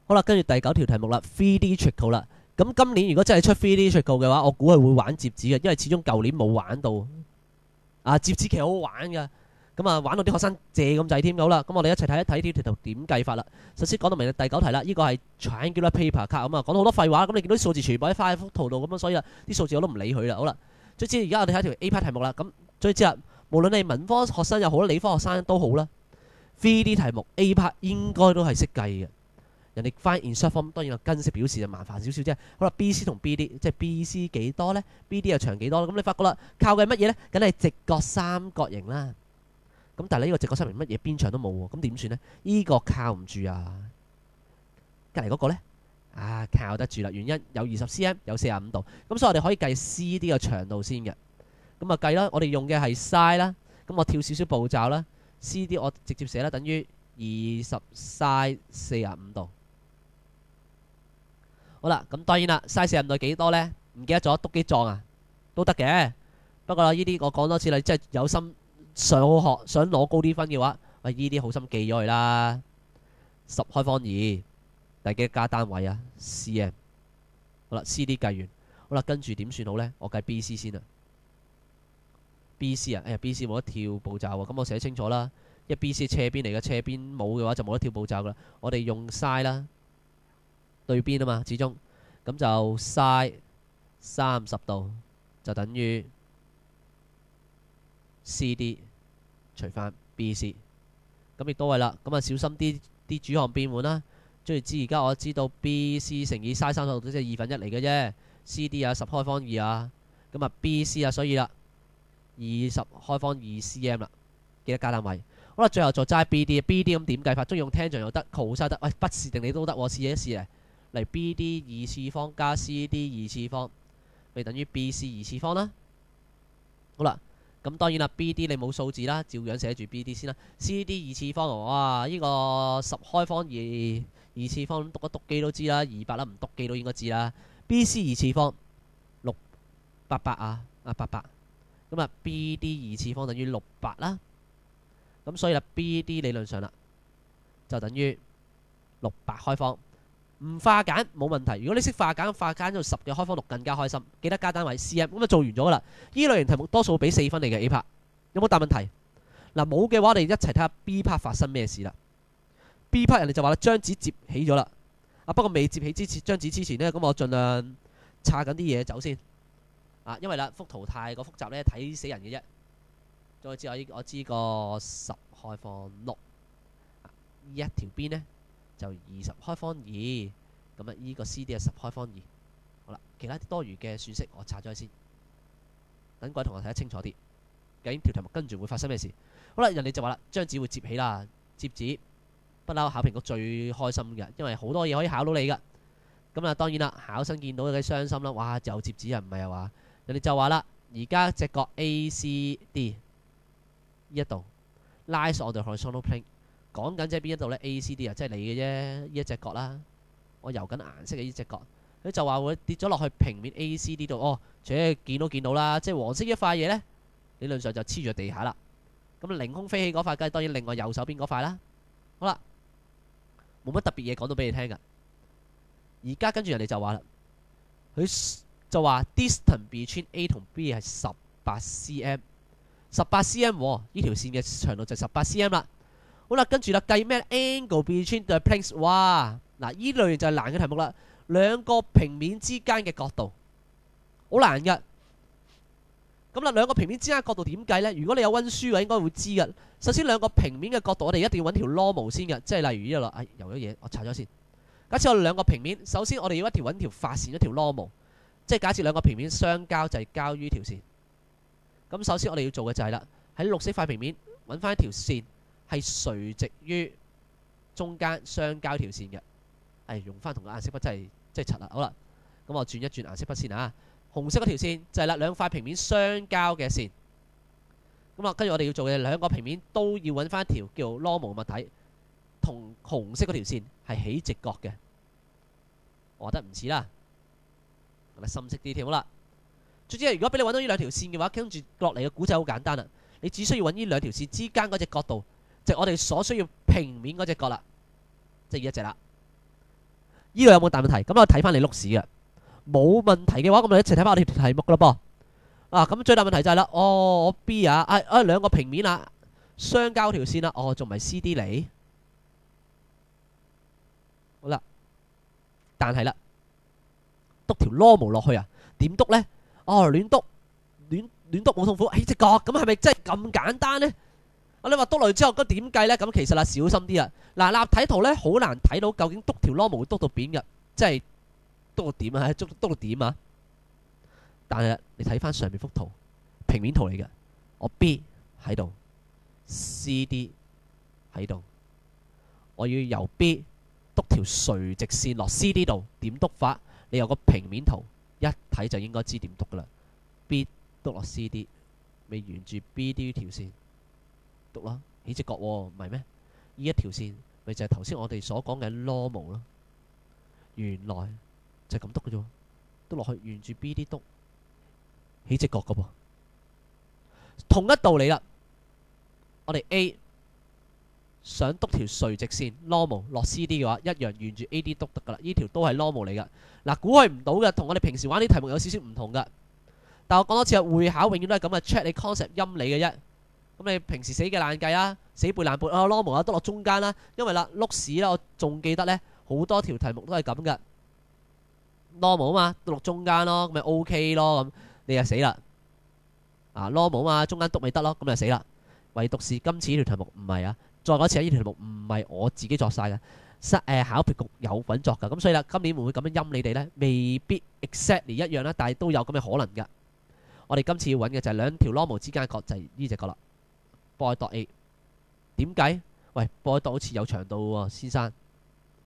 好啦，跟住第9條題目啦，3D Triangle 啦。咁今年如果真係出 3D Triangle 嘅話，我估係會玩摺紙嘅，因為始終舊年冇玩到。摺紙其實好好玩㗎，咁玩到啲學生借咁滯添。好啦，咁我哋一齊睇一睇條圖點計法啦。首先講到明第9題啦，呢個係 triangular paper 卡咁講到好多廢話。咁你見到啲數字全部喺塊幅圖度咁所以啲數字我都唔理佢啦。好啦，最之而家我哋睇條 A part 題目啦。咁最之無論你文科學生又好，理科學生都好啦，3D 題目 A part 應該都係識計嘅。人哋翻 insert form 當然跟式表示就麻煩少少啫。好啦 ，BC 同 BD 即係 BC 幾多呢？ BD 又長幾多？咁你發覺啦，靠嘅乜嘢呢？梗係直角三角形啦。咁但係呢個直角三角形乜嘢邊長都冇喎，咁點算呢？呢個靠唔住啊！隔離嗰個呢？靠得住啦。原因有20 cm， 有45度。咁所以我哋可以計 CD 嘅長度先嘅。咁計啦，我哋用嘅係 sin 啦。咁我跳少少步驟啦。CD 我直接寫啦，等於20 sin 45度。好啦，咁當然啦，sin 45度幾多呢？唔記得咗，篤機撞啊，都得嘅。不過呢啲我講多次啦，即係有心上好學，想攞高啲分嘅話，喂，呢啲好心記咗佢啦。10開方2，第幾加單位啊 ？cm。好啦 ，CD 計完，好啦，跟住點算好呢？我計 BC 先啦。BC 啊，BC 冇得跳步驟喎，咁我寫清楚啦。因為 BC 斜邊嚟嘅，斜邊冇嘅話就冇得跳步驟噶啦。我哋用 sin 啦，對邊啊嘛，始終咁就 sin 30度就等於 CD 除翻 BC， 咁亦都係啦。咁小心啲主項變換啦。最知而家我知道 BC 乘以 sin 30度即係1/2嚟嘅啫。CD 10開方2啊，咁BC 所以啦20開方2 cm 啦，記得加單位。好啦，最後再齋 BD 咁點計法？中意用 tangent 又得 cos 得，喂，不是定理都得，試一試嚟 BD 2次方加 CD 2次方，咪等於 BC 2次方啦。好啦，咁當然啦 ，BD 你冇數字啦，照樣寫住 BD 先啦。CD 2次方，哇！呢個10開方2次方，讀一讀機都知啦，200啦，唔讀機都應該知啦。BC 2次方688啊，800。咁BD 2次方等於600啦。咁所以BD 理論上啦，就等於600開方。唔化簡冇問題。如果你識化簡，化簡到10嘅開方6更加開心。記得加單位 cm， 咁做完咗噶啦。呢類型題目多數俾4分你嘅 A part， 有冇大問題？冇嘅話，我哋一齊睇下 B part 發生咩事啦。B part 人哋就話啦，張紙摺起咗啦。不過未摺起之前，張紙之前呢，咁我盡量擦緊啲嘢走先。因為幅圖太過複雜呢，睇死人嘅啫。再知我知個10開方6，呢一條邊呢，就20開方2，咁呢個 CD 係10開方2。好啦，其他啲多餘嘅算式我拆咗佢先，等各位同學睇得清楚啲，究竟條題目跟住會發生咩事？好啦，人哋就話啦，張紙會摺起啦，摺紙不嬲考評局最開心嘅，因為好多嘢可以考到你噶。咁當然啦，考生見到有啲傷心啦，哇，就摺紙唔係話，人哋就話啦，而家隻角 ACD。呢一度 lies on the horizontal plane， 講緊即係邊一度呢？ ACD 即係你嘅啫，呢一隻角啦。我油緊顏色嘅呢隻角，佢就話會跌咗落去平面 ACD 度。見到啦，即係黃色一塊嘢呢，理論上就黐住地下啦。咁凌空飛起嗰塊，梗係當然另外右手邊嗰塊啦。好啦，冇乜特別嘢講到俾你聽㗎。而家跟住人哋就話啦，佢就話 distance between A 同 B 係18 cm。18 cm 呢條線嘅長度就18 cm 啦。好啦，跟住計咩 angle between the planes？ 哇！呢類就係難嘅題目啦。兩個平面之間嘅角度好難㗎。咁兩個平面之間嘅角度點計呢？如果你有溫書嘅應該會知㗎。首先兩個平面嘅角度我哋一定要揾條 normal 先㗎，即係例如呢度油咗嘢，我拆咗先。假設我哋兩個平面，首先我哋要揾條發線，一條 normal， 即係假設兩個平面相交就係交於條線。咁首先我哋要做嘅就係啦，喺綠色塊平面揾翻一條線係垂直於中間相交條線嘅。用翻同個顏色筆真係柒啦。好啦，咁我轉一轉顏色筆先啊。紅色嗰條線就係啦，兩塊平面相交嘅線。咁跟住我哋要做嘅兩個平面都要揾翻一條叫 normal 物體，同紅色嗰條線係起直角嘅。我覺得唔似啦，我哋深色啲添。好啦。總之如果俾你揾到呢兩條線嘅話，跟住落嚟嘅古仔好簡單啦。你只需要揾呢兩條線之間嗰隻角度，就係我哋所需要平面嗰隻角啦，即係呢一隻啦。呢度有冇大問題？咁我睇翻你碌屎嘅，冇問題嘅話，咁我一齊睇翻我哋條題目噶啦噃。咁最大問題就係啦，我 B 兩個平面相交條線啦，仲唔係 CD 嚟？好啦，但係啦，篤條 normal 落去點篤呢？亂篤冇痛苦，起隻角，咁係咪真係咁簡單呢？你話篤落去之後，咁點計呢？咁其實小心啲立體圖呢，好難睇到究竟篤條 normal 會篤到邊嘅，即係篤到點篤到點啊！但係你睇翻上面幅圖，平面圖嚟嘅，我 B 喺度 ，CD 喺度，我要由 B 篤條垂直線落 CD 度，點篤法？你有個平面圖，一睇就應該知點篤噶啦。B 篤落 CD， 咪沿住 BD 條線篤咯，起隻角喎，唔係咩？呢一條線咪就係頭先我哋所講嘅 normal 咯。原來就係咁篤嘅啫，篤落去沿住 BD 篤，起隻角噶噃。同一道理啦，我哋 A 想篤條垂直線 normal 落 CD 嘅話，一樣沿住 AD 篤得噶啦。呢條都係 normal 嚟噶。估佢唔到嘅，同我哋平時玩啲題目有少少唔同噶。但我講多次會考永遠都係咁check 你 concept 陰你嘅啫。咁你平時死嘅爛計死背爛背normal篤落中間啦。因為碌屎啦，我仲記得呢，好多條題目都係咁噶。normal 嘛，篤落中間咯，咁咪 OK 咯。咁你就死啦。normal 嘛，中間篤咪得咯，咁就死啦。唯獨是今次呢條題目唔係再講一次，呢條題目唔係我自己作晒嘅，考評局有份作噶。咁所以今年會唔會咁樣陰你哋呢？未必 exactly 一樣啦，但係都有咁嘅可能噶。我哋今次要揾嘅就係兩條 normal 之間嘅角，就係呢隻角啦。boy dot A 點計？喂，boy dot 好似有長度喎，先生。